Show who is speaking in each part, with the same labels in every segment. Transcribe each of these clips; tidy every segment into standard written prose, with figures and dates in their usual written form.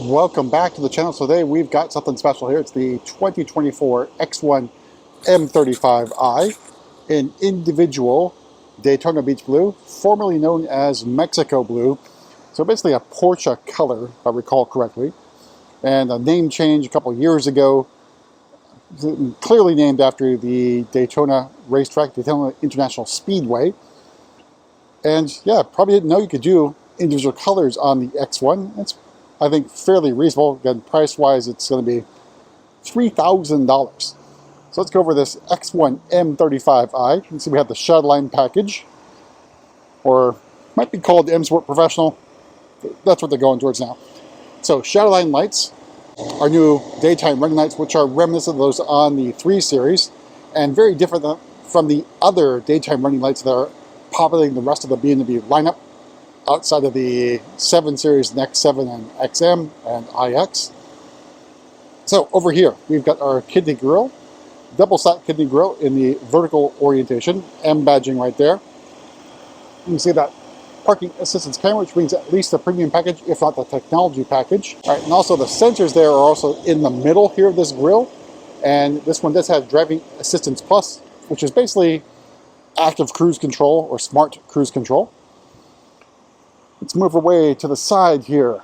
Speaker 1: Welcome back to the channel. So today we've got something special here. It's the 2024 X1 M35i in individual Daytona Beach Blue, formerly known as Mexico Blue. So basically a Porsche color, if I recall correctly. And a name change a couple years ago, clearly named after the Daytona racetrack, Daytona International Speedway. And yeah, probably didn't know you could do individual colors on the X1. It's, I think, fairly reasonable. Again, price-wise, it's going to be $3,000. So let's go over this X1 M35i. You can see we have the Shadowline package, or might be called M Sport Professional. That's what they're going towards now. So Shadowline lights are new daytime running lights, which are reminiscent of those on the 3 Series, and very different from the other daytime running lights that are populating the rest of the B&W lineup outside of the 7 Series, and X7 and XM and IX. So over here, we've got our kidney grille, double stack kidney grille in the vertical orientation, M badging right there. You can see that parking assistance camera, which means at least the premium package, if not the technology package. All right, and also the sensors there are also in the middle here of this grille. And this one does have driving assistance plus, which is basically active cruise control or smart cruise control. Let's move our way to the side here.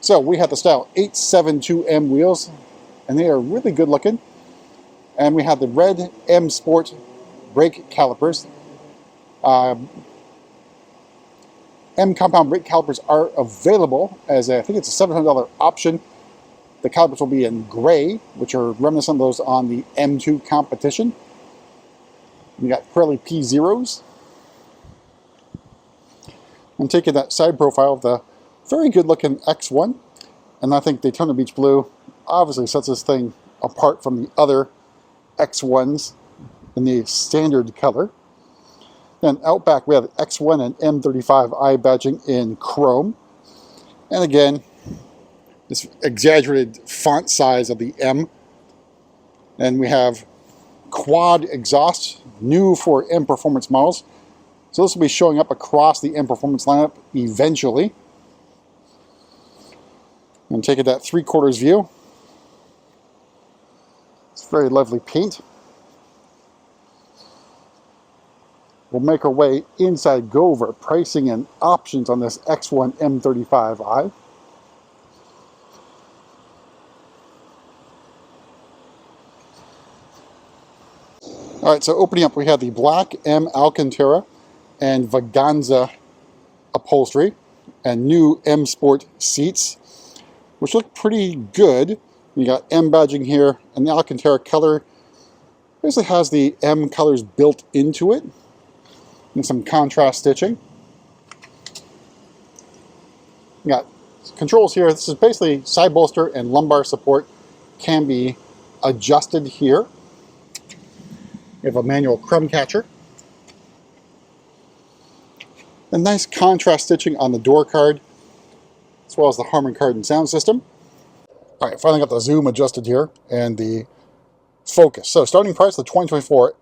Speaker 1: So we have the style 872M wheels, and they are really good looking. And we have the red M Sport brake calipers. M compound brake calipers are available as I think it's a $700 option. The calipers will be in gray, which are reminiscent of those on the M2 competition. We got Pirelli P0s. I'm taking that side profile of the very good looking X1, and I think Daytona Beach Blue obviously sets this thing apart from the other X1s in the standard color. Then out back we have X1 and M35i badging in chrome, and again this exaggerated font size of the M. And we have quad exhaust, new for M Performance models. So this will be showing up across the M Performance lineup eventually. I'm taking that 3/4 view. It's very lovely paint. We'll make our way inside, go over pricing and options on this X1 M35i. All right, so opening up, we have the black M Alcantara and Vaganza upholstery and new M Sport seats, which look pretty good. You got M badging here, and the Alcantara color basically has the M colors built into it, and some contrast stitching. You got controls here. This is basically side bolster and lumbar support can be adjusted here. You have a manual crumb catcher. A nice contrast stitching on the door card, as well as the Harman Kardon sound system. All right, finally got the zoom adjusted here and the focus. So starting price, the 2024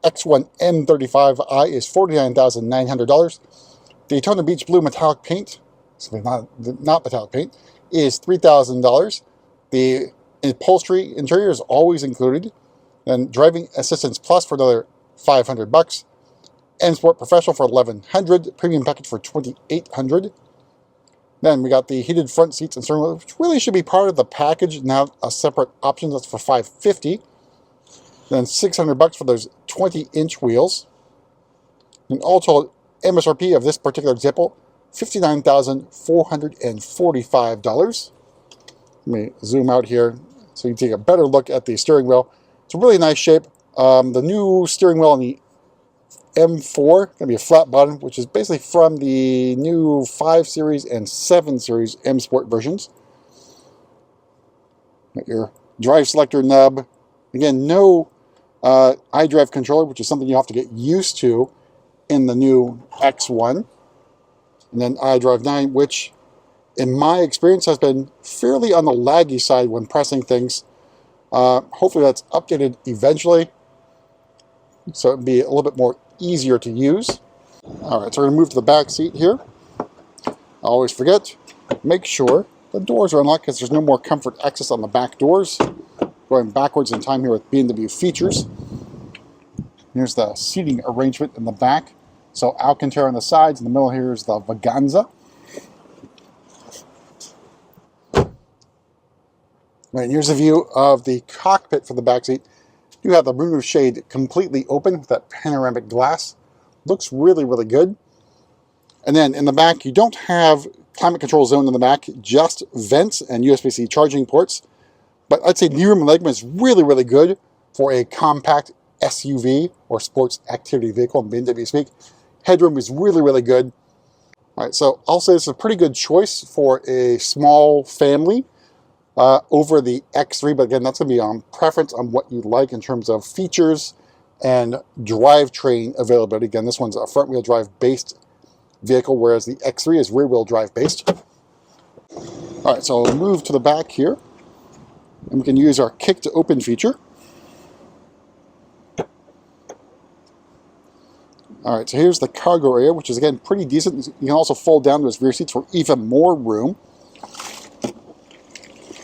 Speaker 1: X1 M35i is $49,900. Daytona Beach Blue metallic paint, so not metallic paint, is $3,000. The upholstery interior is always included. Then driving assistance plus for another $500. M Sport Professional for $1,100. Premium package for $2,800. Then we got the heated front seats and steering wheel, which really should be part of the package, not a separate option. That's for $550. Then $600 for those 20-inch wheels. And also MSRP of this particular example, $59,445. Let me zoom out here so you can take a better look at the steering wheel. It's a really nice shape. The new steering wheel on the M4 going to be a flat bottom, which is basically from the new 5 Series and 7 Series M Sport versions. Got your drive selector nub. Again, no iDrive controller, which is something you have to get used to in the new X1. And then iDrive 9, which in my experience has been fairly on the laggy side when pressing things. Hopefully that's updated eventually, so it'll be a little bit more easier to use. All right, so we're going to move to the back seat here. I always forget. Make sure the doors are unlocked because there's no more comfort access on the back doors. Going backwards in time here with BMW features. Here's the seating arrangement in the back. So Alcantara on the sides. In the middle here is the Vaganza. And here's a view of the cockpit for the back seat. You have the moonroof shade completely open with that panoramic glass. Looks really, really good. And then in the back, you don't have climate control zone in the back, just vents and USB-C charging ports. But I'd say knee room and legroom is really, really good for a compact SUV or sports activity vehicle in BMW speak. Headroom is really, really good. All right, so I'll say this is a pretty good choice for a small family over the X3, but again, that's going to be on preference on what you like in terms of features and drivetrain availability. Again, this one's a front-wheel drive based vehicle, whereas the X3 is rear-wheel drive based. All right, so I'll move to the back here, and we can use our kick to open feature. All right, so here's the cargo area, which is again pretty decent. You can also fold down those rear seats for even more room.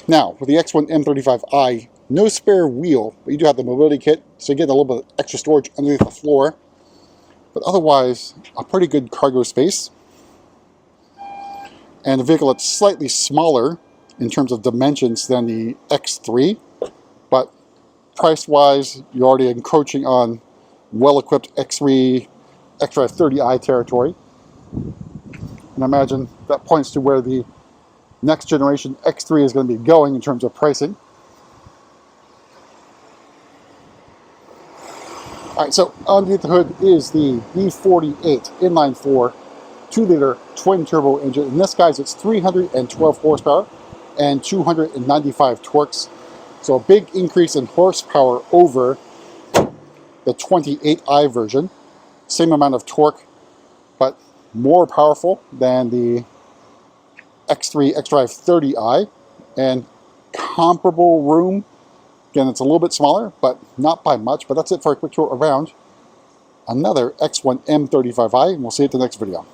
Speaker 1: Now, with the X1 M35i, no spare wheel, but you do have the mobility kit, so you get a little bit of extra storage underneath the floor. But otherwise, a pretty good cargo space. And a vehicle that's slightly smaller in terms of dimensions than the X3, but price-wise, you're already encroaching on well-equipped X3 xDrive 30i territory. And I imagine that points to where the next generation X3 is going to be going in terms of pricing. All right, so underneath the hood is the V48 inline-4 2-liter twin-turbo engine. In this, guys, it's 312 horsepower and 295 torques. So a big increase in horsepower over the 28i version. Same amount of torque, but more powerful than the X3 xDrive 30i, and comparable room. Again, it's a little bit smaller, but not by much. But that's it for a quick tour around another X1 M35i, and we'll see you at the next video.